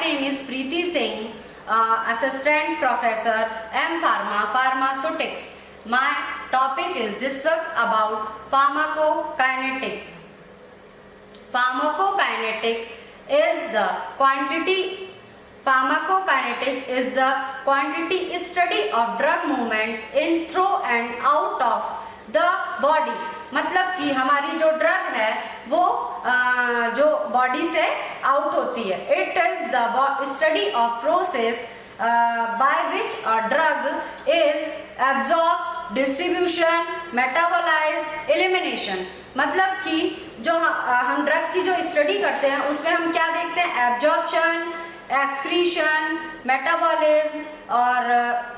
name is Preeti Singh, Assistant Professor M Pharma, Pharmaceutics. My topic is discuss about pharmacokinetic. Pharmacokinetic is the quantity. Pharmacokinetic is the quantity study of drug movement in, through and out of the body. मतलब कि हमारी जो drug है वो जो body से out होती है. It is the study of process by which a drug is absorb, distribution, metabolize, elimination. मतलब कि जो हम ड्रग की जो स्टडी करते हैं उसमें हम क्या देखते हैं, एब्जॉर्प्शन, एक्सक्रीशन, मेटाबॉलिज्म और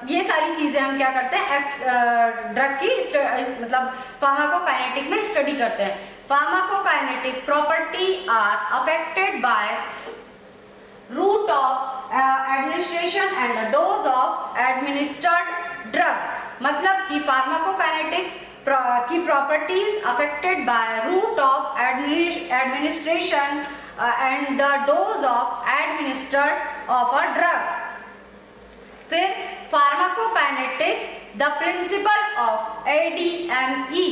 ये सारी चीजें हम क्या करते हैं ड्रग की मतलब फार्माकोकाइनेटिक में स्टडी करते हैं. Pharmacokinetic property are affected by route of administration and dose of administered drug. मतलब कि फार्माकोकाइनेटिक की properties affected by route of administration and the dose of administered of a drug. फिर pharmacokinetic the principle of ADME.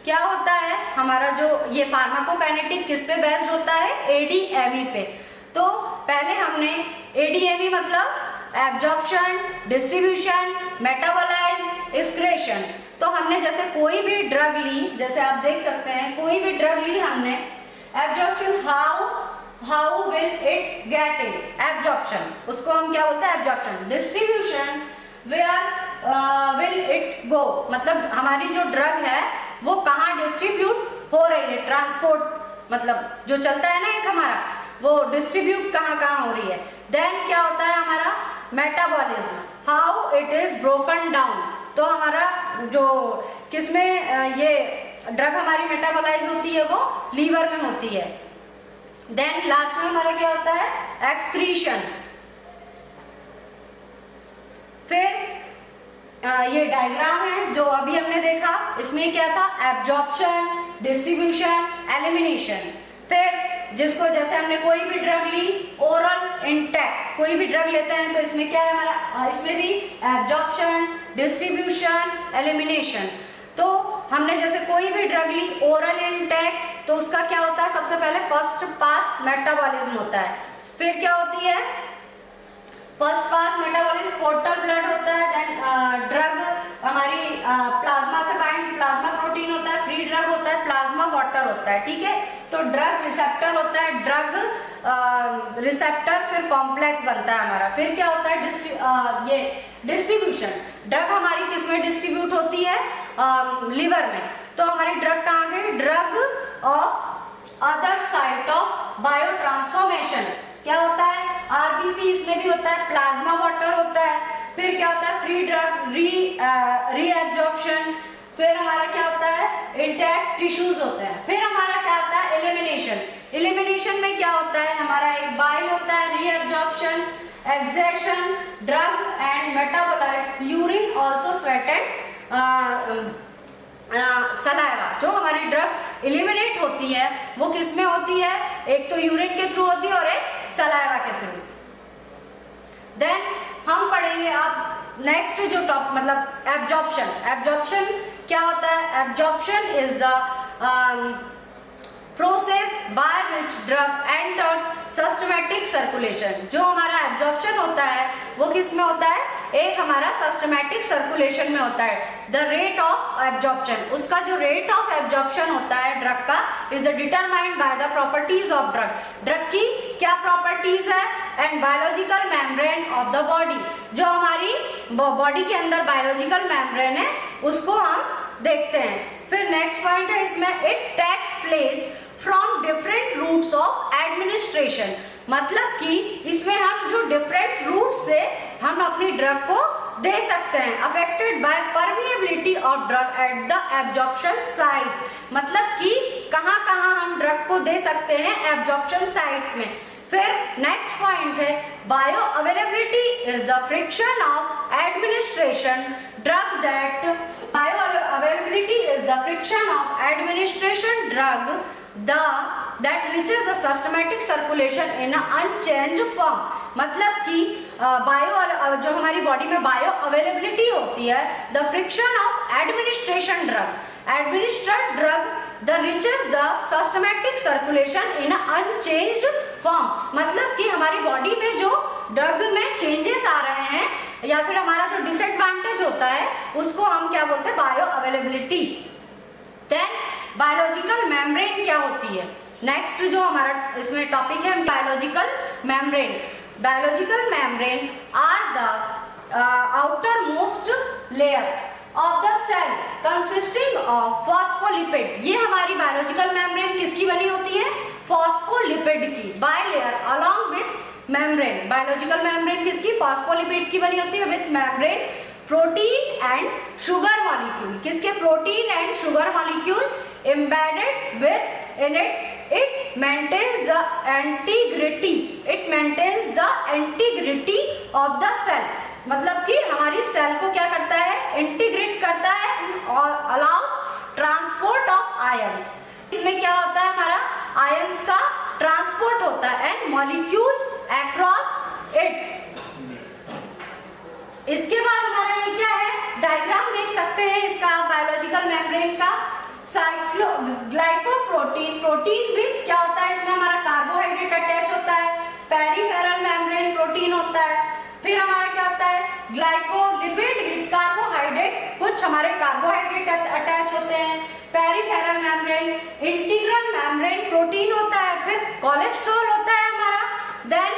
क्या होता है हमारा जो ये फार्माकोकाइनेटिक किस पे बेस्ड होता है, ADME पे. तो पहले हमने ADME मतलब एब्जॉर्प्शन, डिस्ट्रीब्यूशन, मेटाबोलाइज, एक्सक्रीशन. तो हमने जैसे कोई भी ड्रग ली, जैसे आप देख सकते हैं कोई भी ड्रग ली हमने, absorption how will it get it, absorption उसको हम क्या बोलते हैं, absorption. Distribution where will it go, मतलब हमारी जो ड्रग है वो कहाँ डिस्ट्रीब्यूट हो रही है, ट्रांसपोर्ट मतलब जो चलता है ना एक हमारा, वो डिस्ट्रीब्यूट कहाँ कहाँ हो रही है. देन क्या होता है हमारा metabolism, how it is broken down. तो हमारा जो किसमें ये ड्रग हमारी मेटाबोलाइज होती है वो लीवर में होती है. देन लास्ट में हमारा क्या होता है, एक्सक्रीशन. फिर ये डायग्राम है जो अभी हमने देखा, इसमें क्या था, एब्जॉर्प्शन, डिस्ट्रीब्यूशन, एलिमिनेशन. फिर जिसको जैसे हमने कोई भी ड्रग ली, ओरल इंटेक कोई भी ड्रग लेते हैं तो इसमें क्या है हमारा, इसमें भी एब्जॉर्प्शन, डिस्ट्रीब्यूशन, एलिमिनेशन. तो हमने जैसे कोई भी ड्रग ली ओरल इंटेक, तो उसका क्या होता है, सबसे पहले फर्स्ट पास मेटाबॉलिज्म होता है. फिर क्या होती है, first pass metabolism portal blood होता है. देन ड्रग हमारी प्लाज्मा से बाइंड, प्लाज्मा प्रोटीन होता है. फ्री ड्रग होता है, प्लाज्मा वाटर होता है. ठीक है, तो ड्रग रिसेप्टर होता है, ड्रग रिसेप्टर फिर कॉम्प्लेक्स बनता है हमारा. फिर क्या होता है, ये डिस्ट्रीब्यूशन. ड्रग हमारी किसमें डिस्ट्रीब्यूट होती है, लिवर में. तो हमारी ड्रग कहाँ गई, drug of other site of bio transformation. क्या होता है, आरबीसी इसमें भी होता है, प्लाज्मा वाटर होता है. फिर क्या होता है, फ्री ड्रग, री एब्जॉर्प्शन. फिर हमारा क्या होता है, इंटैक्ट टिश्यूज होते हैं. फिर हमारा क्या होता है, एलिमिनेशन. एलिमिनेशन में क्या होता है, हमारा एक बाइल होता है, reabsorption, excretion, drug and metabolites, urine also sweat and saliva. जो हमारी ड्रग एलिमिनेट होती है वो किस में होती है, एक तो यूरिन के थ्रू होती है और एक सलाइवा के थ्रू. देन हम पढ़ेंगे अब नेक्स्ट जो टॉप मतलब एब्जॉर्प्शन. एब्जॉर्प्शन क्या होता है, absorption is the process by which drug enters systematic circulation. जो हमारा एब्जॉर्प्शन होता है वो किस में होता है, एक हमारा सिस्टमैटिक सर्कुलेशन में होता है. द रेट ऑफ एब्जॉर्प्शन, उसका जो रेट ऑफ एब्जॉर्प्शन होता है ड्रग का, is the determined by the properties of drug. Drug की क्या प्रॉपर्टीज है, and biological membrane of the body. जो हमारी बॉडी के अंदर बायोलॉजिकल मेम्ब्रेन है उसको हम देखते हैं. फिर नेक्स्ट पॉइंट है इसमें, it takes place from different routes of administration. मतलब कि इसमें हम जो डिफरेंट रूट से हम अपनी ड्रग को दे सकते हैं. Affected by permeability of drug at the absorption site. मतलब कि कहाँ कहाँ हम ड्रग को दे सकते हैं, एब्जॉर्प्शन साइट में. फिर नेक्स्ट पॉइंट है, bio availability is the fraction of administration drug that. Bio availability is the fraction of administration drug the that reaches the systematic circulation in unchanged form, मतलब कि bio जो हमारी body में bio availability होती है, the fraction of administration administered drug the reaches the systematic circulation in unchanged form, मतलब कि हमारी बॉडी में जो ड्रग में चेंजेस आ रहे हैं या फिर हमारा जो डिसएडवांटेज होता है उसको हम क्या बोलते हैं, bioavailability. Then biological membrane क्या होती है, नेक्स्ट जो हमारा इसमें टॉपिक है biological membrane. Biological membrane are the outer most layer of the cell consisting of phospholipid. ये हमारी बायोलॉजिकल मेम्ब्रेन किसकी बनी होती है, फॉस्फोलिपिड की, bilayer along with membrane. Biological membrane किसकी, फॉस्फोलिपिड की बनी होती है with membrane, protein and sugar molecule, किसके, protein and sugar molecule embedded with in it maintains the integrity of the cell, मतलब कि हमारी सेल को क्या करता है, इंटीग्रेट करता है और अलाउज ट्रांसपोर्ट ऑफ आयंस। इसमें क्या होता है, हमारा आयंस का ट्रांसपोर्ट होता है एंड मॉलिक्यूल्स अक्रॉस इट। इसके बाद हमारा ये क्या है, डायग्राम देख सकते हैं इसका बायोलॉजिकल मेम्ब्रेन का। ग्लाइकोप्रोटीन, प्रोटीन विद क्या होता है, इसमें हमारा कार्बोहाइड्रेट अटैच होता है, पेरिफेरल मेम्ब्रेन प्रोटीन होता है। फिर हमारा क्या होता है, ग्लाइकोलिपिड विद कार्बोहाइड्रेट, कुछ हमारे कार्बोहाइड्रेट अटैच होते हैं, peripheral membrane, integral membrane protein होता है, फिर कोलेस्ट्रॉल होता है हमारा, देन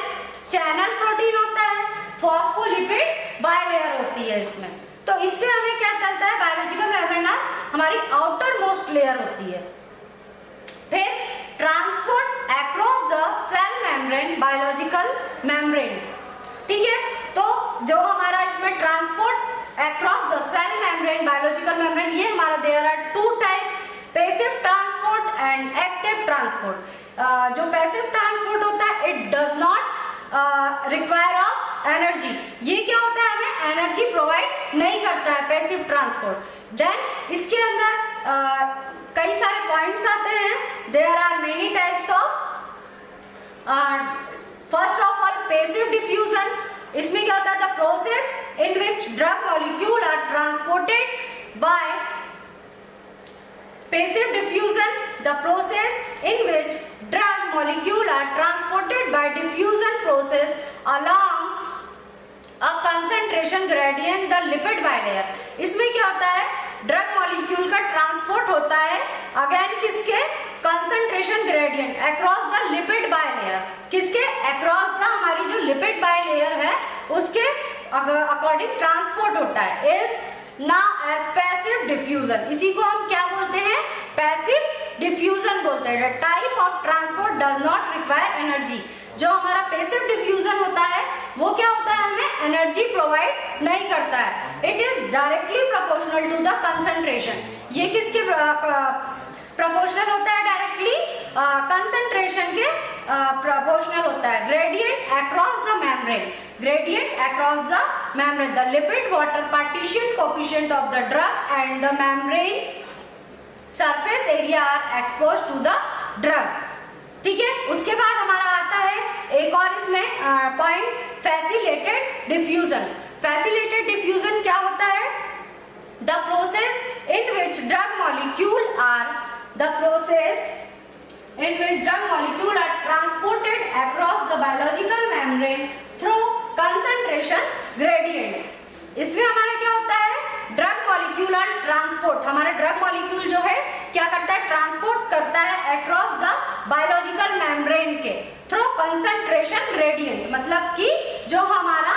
चैनल प्रोटीन होता है, फॉस्फोलिपिड बाइलेयर होती है इसमें। तो इससे हमें क्या चलता है, बायोलॉजिकल मेम्ब्रेन हमारी आउटर मोस्ट लेयर होती है। फिर transport across the cell membrane, biological membrane, ठीक है। तो जो हमारा इसमें transport across the cell membrane, biological membrane, ये हमारा there are two types, passive transport and active transport. जो पैसिव ट्रांसपोर्ट होता है, it does not require of energy, ये क्या होता है, हमें एनर्जी प्रोवाइड नहीं करता है पैसिव ट्रांसपोर्ट। देन इसके अंदर कई सारे पॉइंट्स आते हैं, there are many types of, first of all passive diffusion. इसमें क्या होता है, the process in which drug molecule are transported by passive diffusion, the process in which drug molecule are transported by diffusion process along a concentration gradient the lipid bilayer. इसमें क्या होता है, drug molecule का transport होता है again किसके, concentration gradient across the lipid bilayer, किसके, across the हमारी जो लिपिड बाइलेयर है उसके अकॉर्डिंग ट्रांसपोर्ट होता है, is known as passive diffusion. इसी को हम क्या बोलते हैं, पैसिव डिफ्यूजन बोलते हैं। Type of transport does not require energy. जो हमारा पैसिव डिफ्यूजन होता है वो क्या होता है, हमें एनर्जी प्रोवाइड नहीं करता है, it is directly proportional to the concentration. ये किसके प्रोपोर्शनल होता है, डायरेक्टली कंसंट्रेशन के प्रोपोर्शनल होता है। Gradient across the membrane, gradient across the membrane, the lipid water partition coefficient of the drug and the membrane surface area are expose to the drug, ठीक है। उसके बाद हमारा आता है एक और इसमें point, facilitated diffusion. Facilitated diffusion क्या होता है, the process in which drug molecule are transported across the biological membrane through concentration gradient. इसमें हमारा क्या होता है, ड्रग मॉलिक्यूल आर ट्रांसपोर्ट, हमारा ड्रग मॉलिक्यूल जो है क्या करता है, ट्रांसपोर्ट करता है अक्रॉस द बायोलॉजिकल मेम्ब्रेन के थ्रू कंसंट्रेशन ग्रेडियंट, मतलब कि जो हमारा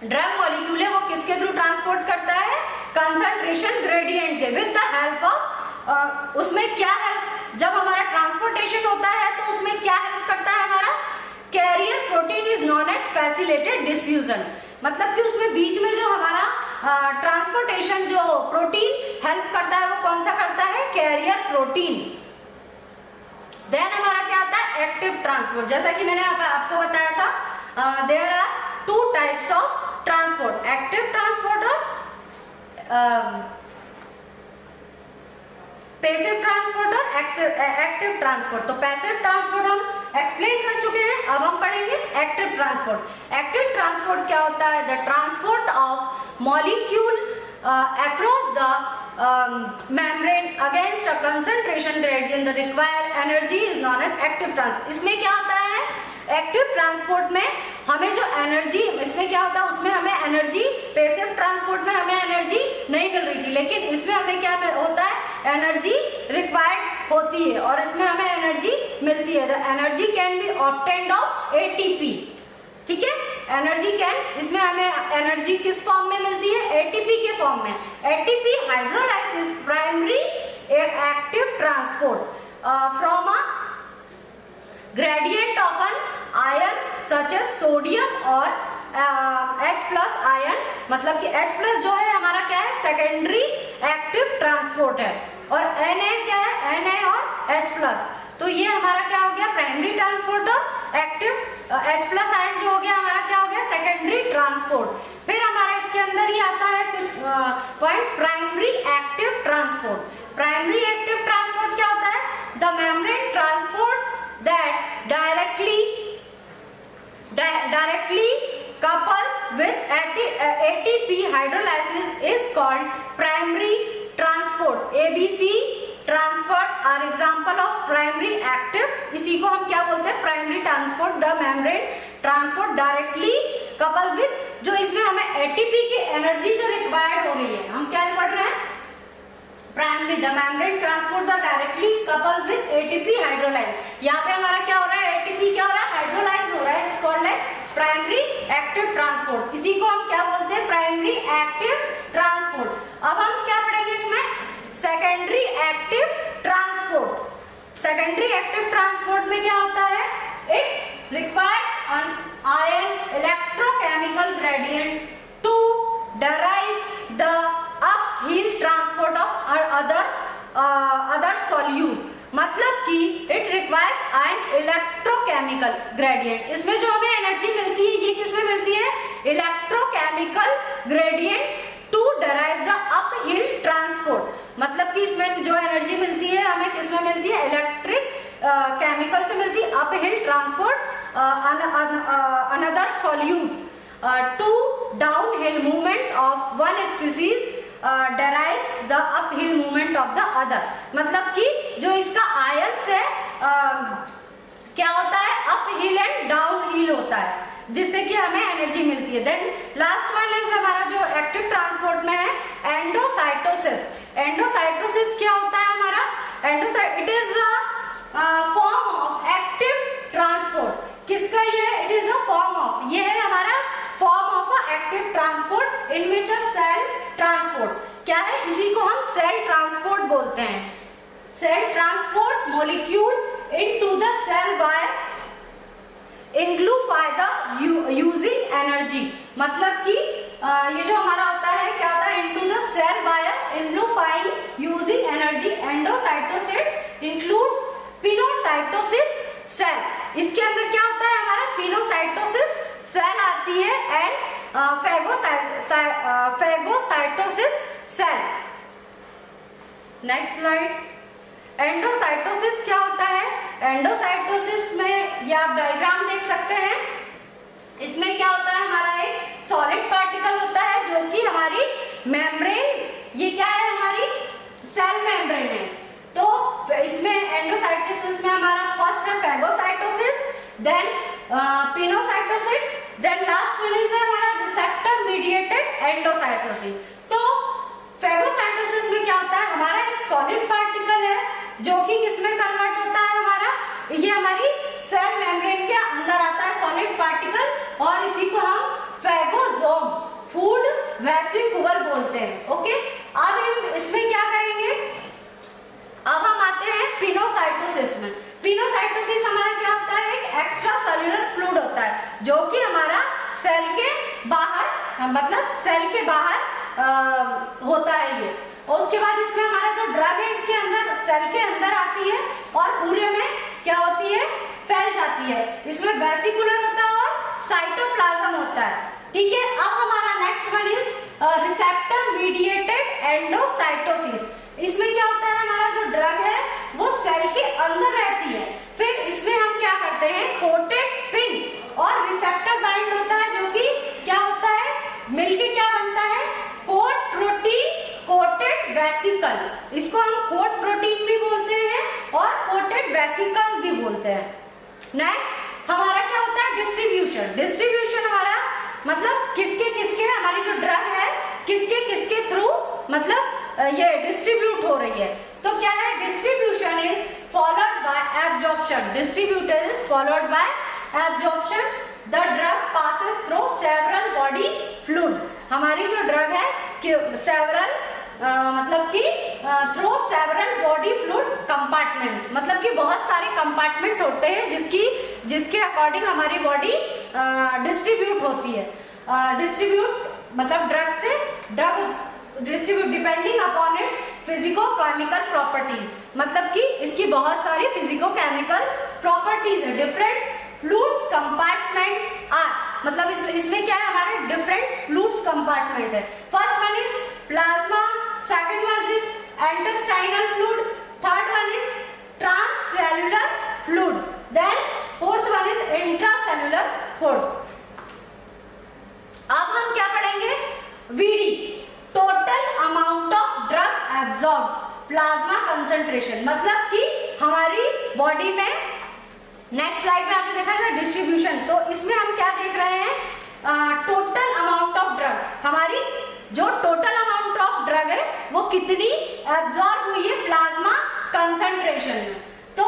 ड्रग मॉलिक्यूल है वो किसके थ्रू ट्रांसपोर्ट करता है, कंसंट्रेशन ग्रेडियंट के, विद द हेल्प ऑफ, उसमें क्या हेल्प, जब हमारा ट्रांसपोर्टेशन होता है तो उसमें क्या हेल्प करता है, हमारा carrier protein is known as facilitated diffusion, मतलब कि उसमें बीच में जो हमारा ट्रांसपोर्टेशन जो प्रोटीन हेल्प करता है वो कौन सा करता है, कैरियर प्रोटीन। देन हमारा क्या आता है, एक्टिव ट्रांसपोर्ट। जैसा कि मैंने आपको बताया था, there are two types of transport, active transport और पैसिव ट्रांसपोर्ट और एक्टिव ट्रांसपोर्ट। तो पैसिव ट्रांसपोर्ट हम एक्सप्लेन कर चुके हैं, अब हम पढ़ेंगे एक्टिव ट्रांसपोर्ट। एक्टिव ट्रांसपोर्ट क्या होता है? The transport of molecule across the membrane against a concentration gradient, the required energy is known as active transport. इसमें क्या होता है? एक्टिव ट्रांसपोर्ट में हमें जो एनर्जी, इसमें क्या होता है, उसमें हमें एनर्जी, पैसिव ट्रांसपोर्ट में हमें एनर्जी नहीं मिल रही थी, लेकिन इसमें हमें क्या होता है? एनर्जी रिक्वायर्ड होती है और इसमें हमें एनर्जी मिलती है। The energy can be obtained of ATP, ठीक है। एनर्जी कैन, इसमें हमें एनर्जी किस फॉर्म में मिलती है? एटीपी के फॉर्म में। ATP hydrolysis primary active transport from a gradient of an ion such as sodium और H+ आयन, मतलब कि H+ जो है हमारा क्या है? सेकेंडरी एक्टिव ट्रांसपोर्ट है, और Na क्या है? Na और H+। तो ये हमारा क्या हो गया? Primary transport. और एक्टिव H+ आयन जो हो गया हमारा क्या हो गया? Secondary transport. फिर हमारा इसके अंदर ही आता है कुछ point, primary active transport. Primary active transport क्या होता है? The membrane transport that directly couples with ATP hydrolysis is called primary transport। ABC transport are example of primary active, इसी को हम क्या बोलते हैं? Primary transport. The membrane transport directly couple with, जो इसमें हमें एटीपी की एनर्जी जो रिक्वायर्ड हो रही है, हम क्या पढ़ रहे हैं? Primary, the membrane transport the directly couple with ATP hydrolyse. यहाँ पे हमारा क्या हो रहा है? एटीपी क्या हो रहा है? हाइड्रोलाइज हो रहा है। It's called like primary active transport. इसी को हम क्या बोलते हैं? Primary active transport. अब हम क्या पढ़ेंगे इसमें? Secondary active transport. Secondary active transport में क्या होता है? It requires an ion electrochemical gradient to derive the uphill transport of other solute, मतलब कि it requires an electrochemical gradient. इसमें जो हमें एनर्जी मिलती है, ये किसमें मिलती है? Electrochemical gradient to drive the uphill transport, मतलब कि इसमें जो एनर्जी मिलती है हमें किसमें मिलती है? इलेक्ट्रिक केमिकल से मिलती है। Uphill transport another solute to downhill movement of one species derives the uphill movement of the other, मतलब कि जो इसका आयन से क्या होता है? अपहिल एंड डाउनहिल होता है, जिससे कि हमें एनर्जी मिलती है। देन लास्ट वन इज हमारा जो एक्टिव ट्रांसपोर्ट में है, एंडोसाइटोसिस। एंडोसाइटोसिस क्या होता है हमारा? It is form of active transport. किसका ये? It is a form of, ये है हमारा form of active transport in which cell transport. क्या है? इसी को हम सेल ट्रांसपोर्ट बोलते हैं। Cell transport molecule into the cell by engulf the using energy, मतलब कि ये जो हमारा होता है क्या होता है? Into the cell by engulfing using energy. Endocytosis includes pinocytosis cell. इसके अंदर क्या होता है हमारा? पिनोसाइटोसिस सेल आती है and phagocytosis cell. Next slide. Endocytosis क्या होता है? एंडोसाइटोसिस में ये आप डायग्राम देख सकते हैं। इसमें क्या होता है? हमारा एक सॉलिड पार्टिकल होता है जो कि हमारी मेम्ब्रेन, ये क्या है? हमारी सेल मेम्ब्रेन है। तो इसमें एंडोसाइटोसिस में हमारा फर्स्ट है phagocytosis, then pinocytosis, then last one is हमारा रिसेप्टर मीडिएटेड एंडोसाइटोसिस। तो फेगोसाइटोसिस में क्या होता है? हमारा एक सॉलिड पार्टिकल है जो कि किसमें कन्वर्ट होता है? हमारा ये हमारी सेल मेम्ब्रेन के अंदर आता है सॉलिड पार्टिकल, और इसी को हम फेगोसोम, फूड वेसिकुलर बोलते हैं। ओके, अब हम इसमें क्या करेंगे? अब हम आते हैं पिनोसाइटोसिस में। पिनोसाइटोसिस हमारा क्या होता है? एक एक्स्ट्रा सेल्यूलर फ्लूइड होता है जो कि हमारा सेल के बाहर, मतलब सेल के बाहर होता है ये। और उसके बाद इसमें हमारा जो ड्रग है इसके अंदर, सेल के अंदर आती है और पूरे में क्या होती है? फैल जाती है। इसमें वेसिकुलर होता है और साइटोप्लाज्म होता है। ठीक है, अब हमारा next one is receptor mediated endocytosis. इसमें क्या होता है? हमारा जो ड्रग है वो सेल के अंदर रहती है। फिर इसमें हम क्या करते हैं, कोटेड पिन और रिसेप्टर बाइंड होता है, जो कि क्या होता है, मिलके क्या बनता है, कोट प्रोटीन कोटेड वेसिकल। इसको हम कोट प्रोटीन भी बोलते हैं और कोटेड वेसिकल भी बोलते हैं। नेक्स्ट हमारा क्या होता है, डिस्ट्रीब्यूशन। डिस्ट्रीब्यूशन हमारा मतलब किसके किसके, हमारी जो ड्रग है किसके किसके थ्रू मतलब ये डिस्ट्रीब्यूट हो रही है। तो क्या है, distribution is followed by absorption. Distribution is followed by absorption. The drug passes through several body fluid. हमारी जो ड्रग है कि सेवरल मतलब कि through several body fluid compartments, मतलब कि बहुत सारे कंपार्टमेंट होते हैं जिसके अकॉर्डिंग हमारी बॉडी डिस्ट्रीब्यूट होती है। डिस्ट्रीब्यूट मतलब ड्रग से drug distribute depending upon its physico chemical properties, मतलब कि इसकी बहुत सारी फिजिको केमिकल प्रॉपर्टीज है। डिफरेंट फ्लूइड्स कंपार्टमेंट्स आर, मतलब इसमें क्या है, हमारे डिफरेंट फ्लूइड्स कंपार्टमेंट है। First one is plasma, second one is intestinal fluid, third one is transcellular fluid, then fourth one is intracellular fluid. अब हम क्या पढ़ेंगे, VD, total amount of drug absorb plasma concentration, मतलब कि हमारी body में, next slide में आपने देखा था डिस्ट्रीब्यूशन, तो इसमें हम क्या देख रहे हैं, टोटल अमाउंट ऑफ ड्रग, हमारी जो टोटल अमाउंट ऑफ ड्रग है वो कितनी एब्जॉर्ब हुई है प्लाज्मा कंसंट्रेशन में। तो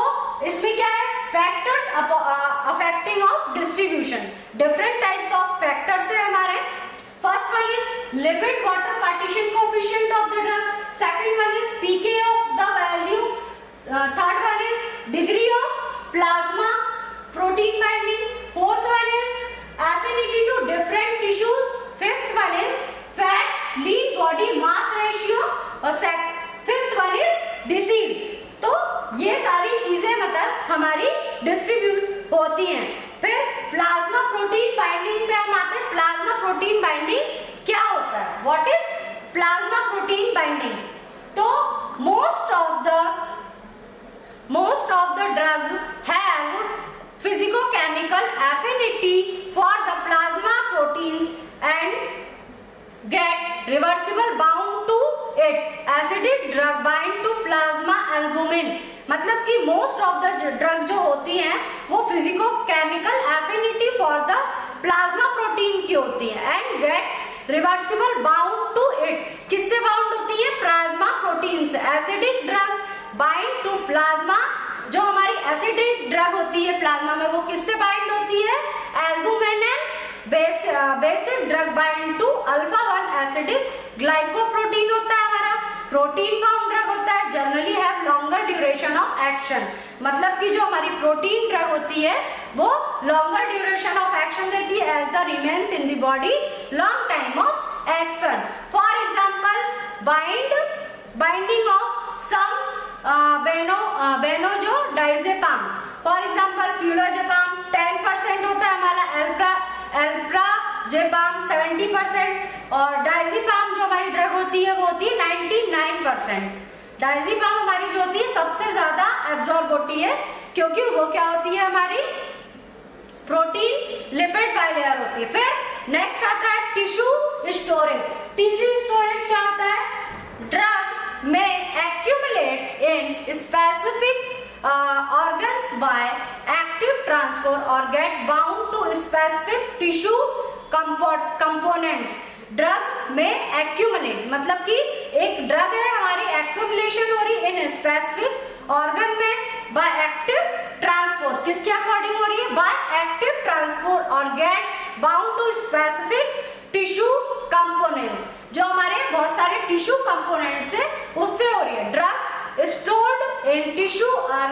इसमें क्या है, factors affecting of distribution, different types of factors है हमारे। First one is lipid water partition coefficient of the drug, second one is pK of the value, third one is degree of plasma protein binding, fourth one is affinity to different tissues, fifth one is fat lean body mass ratio और fifth one is disease. तो ये सारी चीजें मतलब हमारी distribute होती हैं। फिर प्लाज्मा प्रोटीन बाइंडिंग पे हम आते हैं। प्लाज्मा प्रोटीन बाइंडिंग क्या होता है, what is plasma protein binding. तो most of the drug have physicochemical affinity for the plasma proteins and get reversible bound to it. Acidic drug bind to plasma albumin, मतलब कि most of the drug जो होती हैं वो physicochemical affinity for the plasma protein की होती है and get reversible bound to it. किससे बाउंड होती है, प्लाज्मा प्रोटीन से। Acidic drug bind to plasma, जो हमारी एसिडिक ड्रग होती है प्लाज्मा में वो किससे बाइंड होती है, albumin and basic drug bind to alpha 1 acidic glycoprotein होता है हमारा। प्रोटीन बाउंड ड्रग होता है, generally have longer duration of action, मतलब कि जो हमारी प्रोटीन ड्रग होती है वो लॉन्गर ड्यूरेशन ऑफ एक्शन देती है as the remains in the body long time of action. For example binding of some benzodiazepam, for example flurazepam 10% होता है हमारा, एल्प्राजेपाम 70% और डाइजेपाम जो हमारी ड्रग होती है वो होती है 99%। डाइजेपाम हमारी जो होती है सबसे ज्यादा एब्जॉर्ब होती है, क्योंकि वो क्या होती है, हमारी प्रोटीन लिपिड बाइलेयर होती है। फिर नेक्स्ट आता है टिश्यू स्टोरेज। टिश्यू स्टोरेज क्या होता है, ड्रग में accumulate in specific organs by active transport or get bound to specific tissue components. Drug में एक्यूमुलेट मतलब कि एक ड्रग है हमारी, एक्यूमुलेशन हो रही है इन स्पेसिफिक ऑर्गन में बाय एक्टिव ट्रांसपोर्ट, किसके अकॉर्डिंग हो रही है, बाय एक्टिव ट्रांसपोर्ट और get bound to specific tissue components, जो हमारे बहुत सारे टिश्यू कंपोनेंट्स है उससे हो रही है। Drug stored in tissue are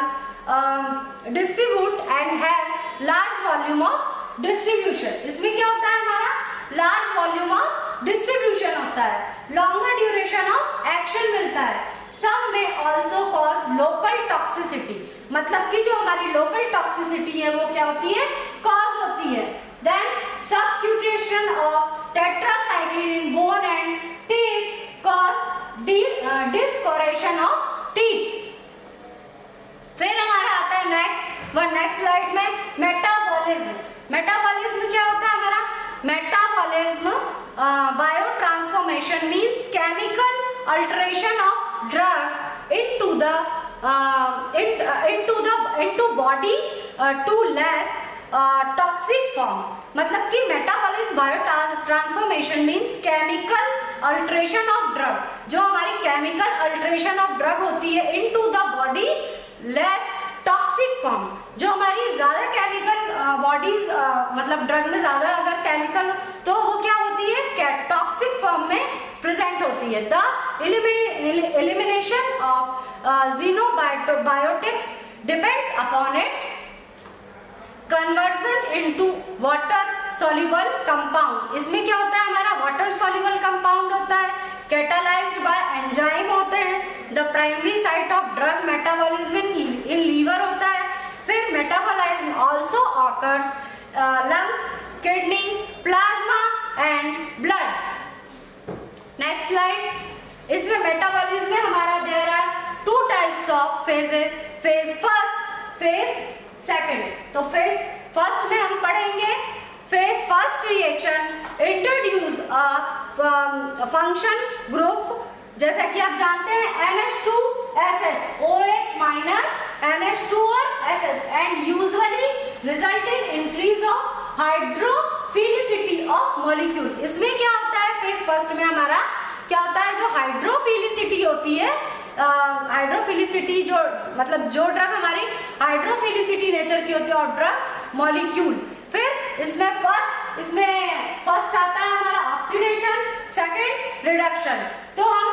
distribute and have large volume of distribution. इसमें क्या होता है हमारा, large volume of distribution होता है, longer duration of action मिलता है। Some may also cause local toxicity, मतलब कि जो हमारी local toxicity है वो क्या होती है, cause होती है। Then substitution of tetracycline in bone and teeth cause discoloration of teeth, one next slide में मेटाबॉलिज्म। मेटाबॉलिज्म क्या होता है हमारा? Metabolism bio transformation means chemical alteration of drug into body to less toxic form। मतलब कि metabolism bio transformation means chemical alteration of drug, जो हमारी chemical alteration of drug होती है into the body less toxic form, जो हमारी ज्यादा chemical bodies मतलब ड्रग में ज्यादा अगर केमिकल तो वो क्या होती है टॉक्सिक फॉर्म में प्रेजेंट होती है। The elimination of xenobiotics depends upon its conversion into water soluble compound। इसमें क्या होता है हमारा water soluble compound होता है, catalyzed by enzyme होते हैं। The primary site of drug metabolism in liver होता है। फिर metabolism also occurs lungs, kidney, plasma and blood। Next slide। इसमें मेटाबॉलिज्म में हमारा there are two types of phases, phase first, phase second. तो phase first में हम पढ़ेंगे phase first reaction introduce a function group, जैसा कि आप जानते हैं NH2SH OH माइनस NH2 और SH and usually result in increase of hydrophilicity of molecule. इसमें क्या होता है फेज फर्स्ट में हमारा क्या होता है, जो हाइड्रोफिलिसिटी होती है, हाइड्रोफिलिसिटी जो मतलब जो ड्रग हमारी हाइड्रोफिलिसिटी नेचर की होती है और ड्रग मॉलिक्यूल। फिर इसमें फर्स्ट आता है हमारा ऑक्सीडेशन, सेकंड रिडक्शन। तो हम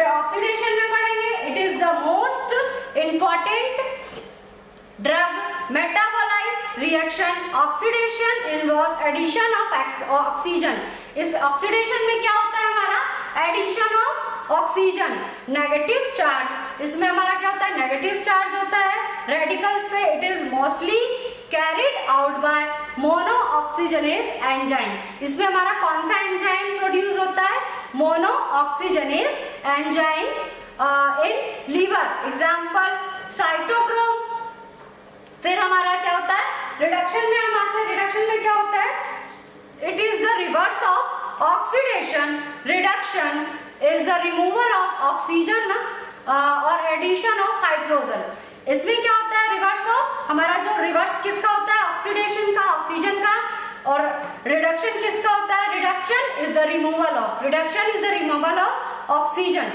ऑक्सीडेशन में पढ़ेंगे, it is the most important drug metabolize reaction. Oxidation involves addition of oxygen. इस ऑक्सीडेशन में क्या होता है हमारा addition of oxygen, negative charge. इसमें हमारा क्या होता है नेगेटिव चार्ज होता है रेडिकल्स पे। It is mostly carried out by mono oxygenase enzyme. इसमें हमारा कौन सा एंजाइम प्रोड्यूस होता है? Mono oxygenase enzyme in liver, example cytochrome. फिर हमारा क्या होता है रिडक्शन में हम आते हैं। रिडक्शन में क्या होता है? It is the reverse of oxidation. Reduction is the removal of oxygen और एडिशन ऑफ हाइड्रोजन। इसमें क्या होता है रिवर्स ऑफ, हमारा जो रिवर्स किसका होता है ऑक्सीडेशन का, ऑक्सीजन का, और रिडक्शन किसका होता है? Reduction is the removal of oxygen,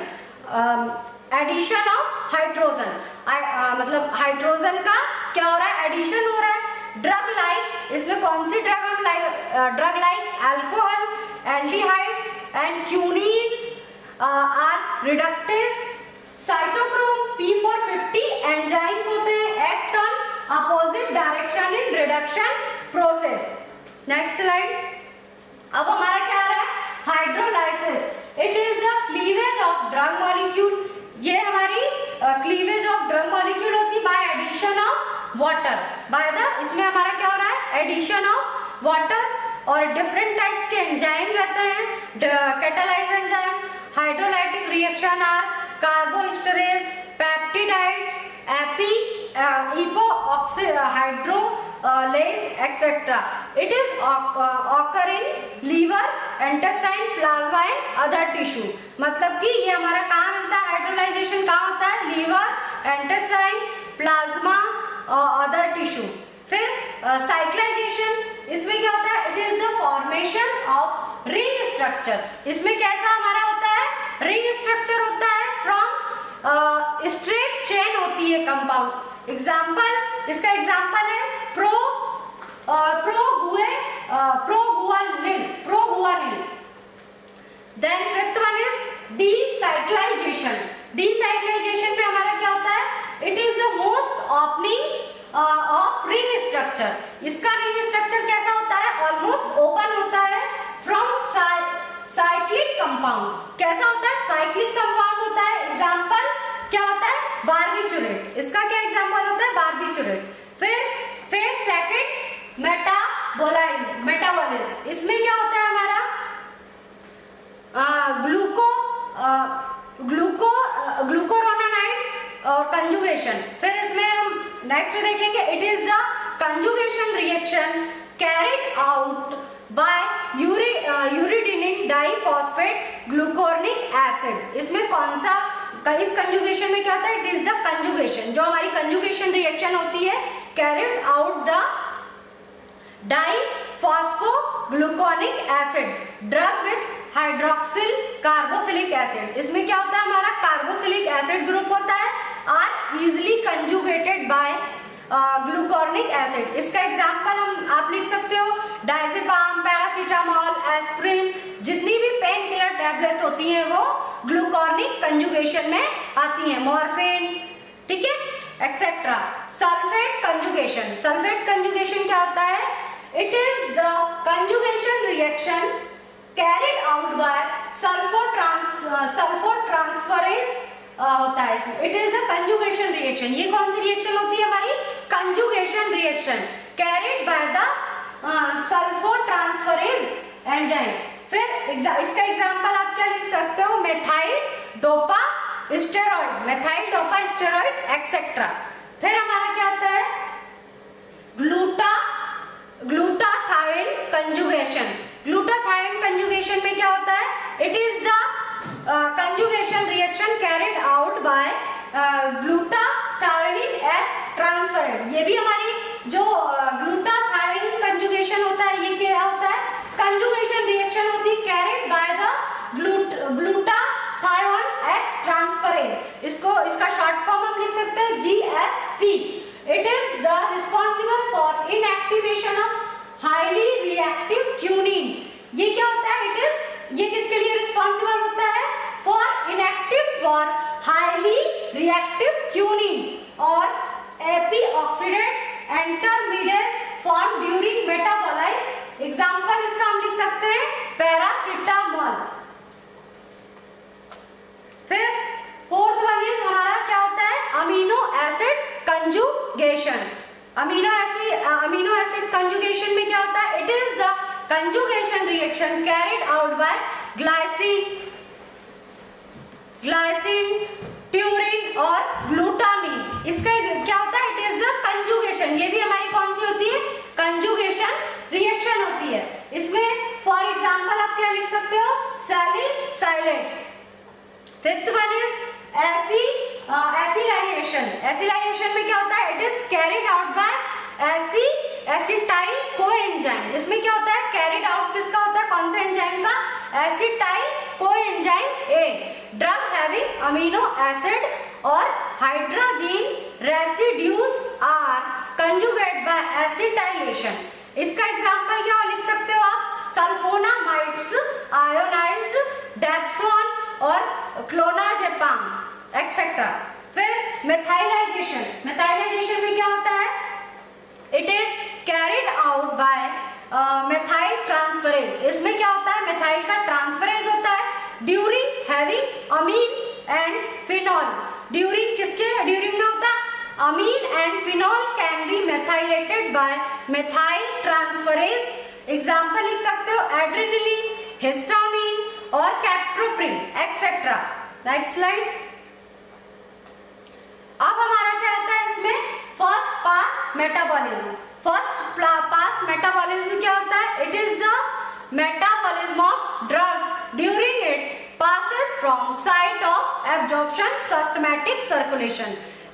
addition of hydrogen. मतलब हाइड्रोजन का क्या हो रहा है एडिशन हो रहा है। ड्रग लाइक, इसमें कौन सी ड्रग हम drug like alcohol, aldehydes and quinones are reductase. Cytochrome P450 enzymes होते हैं act on opposite direction in reduction process. Next slide. अब हमारा क्या आ रहा है hydrolysis. It is the cleavage of drug molecule. ये हमारी क्लीवेज ऑफ ड्रग मॉलिक्यूल होती है बाय एडिशन ऑफ वाटर। इसमें हमारा क्या हो रहा है एडिशन ऑफ वाटर, और डिफरेंट टाइप्स के एंजाइम रहते हैं। Catalyse enzyme, hydrolytic reaction are carboxylesterase, peptidases, hydrolase etcetera. It is occur in liver, intestine, plasma and other tissue. मतलब कि ये हमारा कहाँ मिलता है हाइड्रोलाइजेशन, कहाँ होता है लीवर, इंटेस्टाइन, प्लाज्मा और अदर टिश्यू। फिर साइक्लाइजेशन, इसमें क्या होता है it is the formation of ring structure. इसमें कैसा हमारा होता है रिंग स्ट्रक्चर होता है फ्रॉम स्ट्रेट चेन होती है कंपाउंड। एग्जांपल, इसका एग्जांपल है proguanil. Then fifth one is decyclization. Decyclization में हमारा क्या होता है it is the most opening of ring structure. इसका रिंग स्ट्रक्चर कैसा होता है ऑलमोस्ट ओपन होता है फ्रॉम साइक्लिक कंपाउंड। कैसा होता है साइक्लिक कंपाउंड होता है। एग्जांपल क्या होता है बार्बिचुरेट। इसका क्या एग्जांपल होता है बार्बिचुरेट। फिर फेज सेकंड मेटाबॉलिज्म। इसमें क्या होता है हमारा ग्लूकोरोनानाइड और कंजुगेशन। फिर इसमें हम नेक्स्ट देखेंगे, it is the conjugation reaction carried out by uridine diphosphate glucuronic acid. इसमें कौन सा, इस कंजुगेशन में क्या होता है, इट इज द कंजुगेशन, जो हमारी कंजुगेशन रिएक्शन होती है carried out the diphosphoglucuronic acid drug with hydroxyl carboxylic acid. इसमें क्या होता है, हमारा कार्बोक्सिलिक एसिड ग्रुप होता है, are easily conjugated by glucuronic acid. इसका एग्जांपल आप लिख सकते हो डायजेपाम, पैरासीटामोल, एस्प्रिन, जितनी भी पेन किलर टैबलेट होती हैं वो ग्लूकोर्निक कंजुगेशन में आती हैं, मॉर्फिन, ठीक है, etcetera. Sulphate conjugation, sulphate conjugation क्या होता है, it is the conjugation reaction carried out bye sulpho transferase होता है इसमें। It is the conjugation reaction, ये कौन सी रिएक्शन होती है हमारी, conjugation reaction carried by the sulpho transferase enzyme. फिर इसका एग्जांपल आप क्या लिख सकते हो, methyl dopa steroid, methyl dopa steroid etcetera. फिर हमारा क्या होता है, ग्लूटाथायोन कंजुगेशन। ग्लूटाथायोन कंजुगेशन में क्या होता है, it is the conjugation reaction carried out by glutathione S transferred. ये भी हमारी जो ग्लूटाथायोन कंजुगेशन होता है, ये क्या होता है, कंजुगेशन रिएक्शन होती है carried by the glutathione S transferase. इसका शॉर्ट फॉर्म हम लिख सकते हैं GST। It is the responsible for inactivation of highly reactive quinine. ये क्या होता है, ये किसके लिए रिस्पॉन्सिबल होता है, for inactive for highly reactive quinone और epi oxidant intermediate form during metabolise. Example इसका हम लिख सकते हैं पैरासीटामोल। फिर फोर्थ वन इज हमारा क्या होता है, amino acid conjugation. Amino acid conjugation में क्या होता है, it is the conjugation reaction carried out bye glycine, Turin और ग्लूटामीन। इसका क्या होता है, इट इज द कंजुगेशन, ये भी हमारी कौन सी होती है, कंजुगेशन रिएक्शन होती है। इसमें फॉर एग्जांपल आप क्या लिख सकते हो, salicylates. Fifth one is acylation. Acylation में क्या होता है, it is carried out by acetyl coenzyme. इसमें क्या होता है, कैरिड आउट किसका होता है, कौन से एंजाइम का, acetyl coenzyme A. Drug having amino acid और hydrogen residues are conjugate by acetylation. इसका एग्जांपल क्या लिख सकते हो आप, सल्फोनामाइड्स, आयोनाइज्ड डेप्सोन और क्लोनाजेपाम एक्सेट्रा। फिर मेथाइलाइजेशन, मेथाइलाइजेशन में क्या होता है, it is carried out by methyl transferase. इसमें क्या होता है, मेथाइल का ट्रांसफरेज होता है during having amine and phenol. During में होता है amine and phenol can be methylated bye methyl transferase. Example लिख सकते हो एड्रेनलिन, हिस्टामिन और कैप्टोप्रिल एक्सेट्रा। Next slide. अब हमारा क्या आता है इसमें, first pass metabolism. First pass metabolism क्या होता है, it is the metabolism of drug during it passes from site of absorption systematic circulation।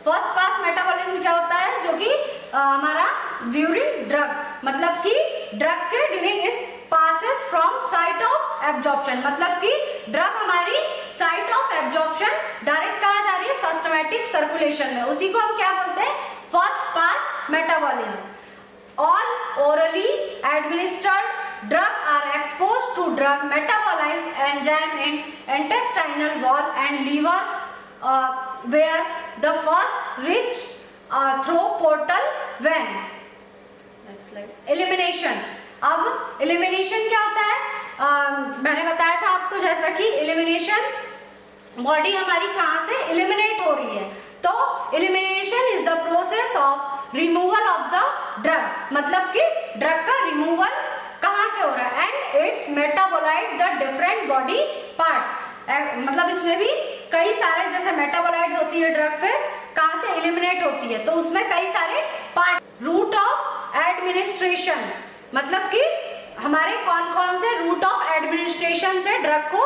First pass metabolism क्या होता है, जो कि हमारा ड्यूरिंग ड्रग, मतलब कि ड्रग के ड्यूरिंग इस passes from site of absorption, मतलब कि ड्रग हमारी साइट ऑफ एब्जॉर्प्शन डायरेक्ट कहाँ जा रही है, सिस्टमैटिक सर्कुलेशन में, उसी को हम क्या बोलते हैं, first pass metabolism. All orally administered drug are exposed to drug metabolized enzyme in intestinal wall and liver where the first reach through portal vein। Next slide। Elimination। अब elimination क्या होता है, मैंने बताया था आपको जैसा कि elimination बॉडी हमारी कहाँ से eliminate हो रही है, तो elimination is the process of removal of the drug, मतलब कि ड्रग का रिमूवल कहाँ से हो रहा है, and it's metabolite the different body parts. मतलब इसमें भी कई सारे जैसे मेटाबोलाइट्स होती है ड्रग, फिर कहाँ से एलिमिनेट होती है, तो उसमें कई सारे पार्ट। रूट ऑफ एडमिनिस्ट्रेशन मतलब कि हमारे कौन कौन से रूट ऑफ एडमिनिस्ट्रेशन से ड्रग को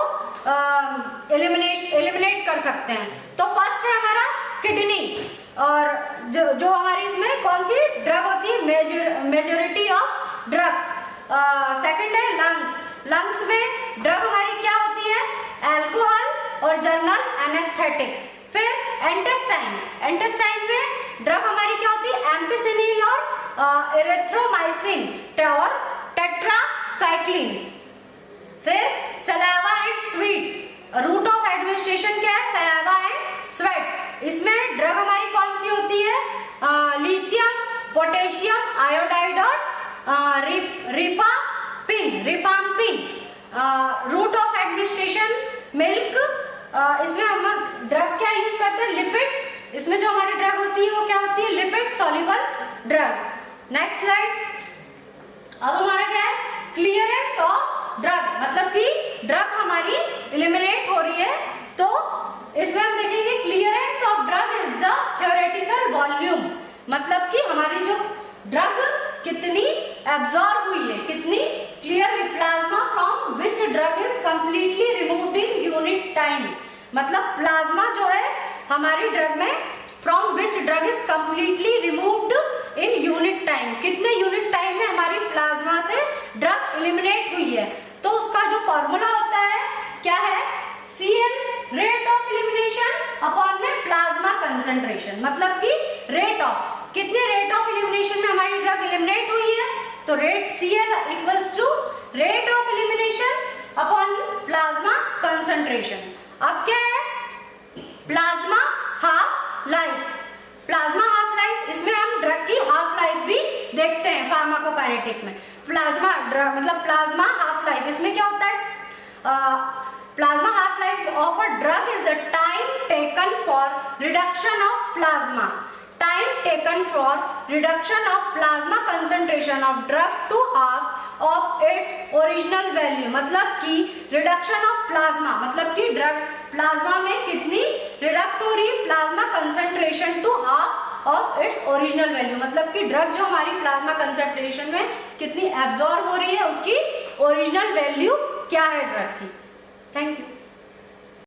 एलिमिनेट कर सकते हैं। तो फर्स्ट है हमारा किडनी, और जो हमारी इसमें कौन सी ड्रग होती है, मेजोरिटी ऑफ ड्रग्स। सेकंड है लंग्स, लंग्स में ड्रग हमारी क्या होती है, अल्कोहल और जनरल एनेस्थेटिक। फिर इंटेस्टाइन, इंटेस्टाइन में ड्रग हमारी क्या होती है, एम्पिसिनिल और इरेथ्रोमाइसिन और टेट्रासाइक्लिन। फिर saliva and sweet, route of administration क्या है, सलावा एंड स्वेट। इसमें ड्रग हमारी कौन सी होती है, लिथियम, पोटेशियम आयोडाइड और rifampin. Route of administration milk, इसमें हम ड्रग क्या यूज करते हैं, लिपिड। इसमें जो हमारी ड्रग होती है वो क्या होती है, lipid soluble drug. Next slide. अब हमारा क्या है, क्लियरेंस ऑफ ड्रग, मतलब कि ड्रग हमारी एलिमिनेट हो रही है, तो इसमें हम देखेंगे clearance of drug is the theoretical volume, मतलब कि हमारी जो ड्रग कितनी एब्जॉर्ब हुई है, कितनी clear plasma from which drug is completely removed in unit time. मतलब प्लाज्मा जो है हमारी ड्रग में from which drug is completely removed in unit time, कितने यूनिट टाइम में हमारी प्लाज्मा से ड्रग एलिमिनेट हुई है। तो उसका जो फॉर्मूला होता है क्या है, CL rate of elimination upon में प्लाज्मा कंसंट्रेशन, मतलब कि रेट ऑफ, कितने रेट ऑफ एलिमिनेशन में हमारी ड्रग एलिमिनेट हुई है, तो rate CL equals to rate of elimination upon plasma concentration. अब क्या है, plasma half life, plasma half life, इसमें हम ड्रग की हाफ लाइफ भी देखते हैं फार्माकोकाइनेटिक में। प्लाज्मा ड्रग मतलब प्लाज्मा हाफ लाइफ, इसमें क्या होता है, plasma half life of a drug is the time taken for reduction of plasma, time taken for reduction of plasma concentration of drug to half of its original value. मतलब कि reduction of plasma, मतलब कि drug plasma में कितनी redact हो रही है, plasma concentration to half of its original value, मतलब कि ड्रग जो हमारी प्लाज्मा कंसंट्रेशन में कितनी एब्जॉर्ब हो रही है, उसकी ओरिजिनल वैल्यू क्या है ड्रग की। Thank you.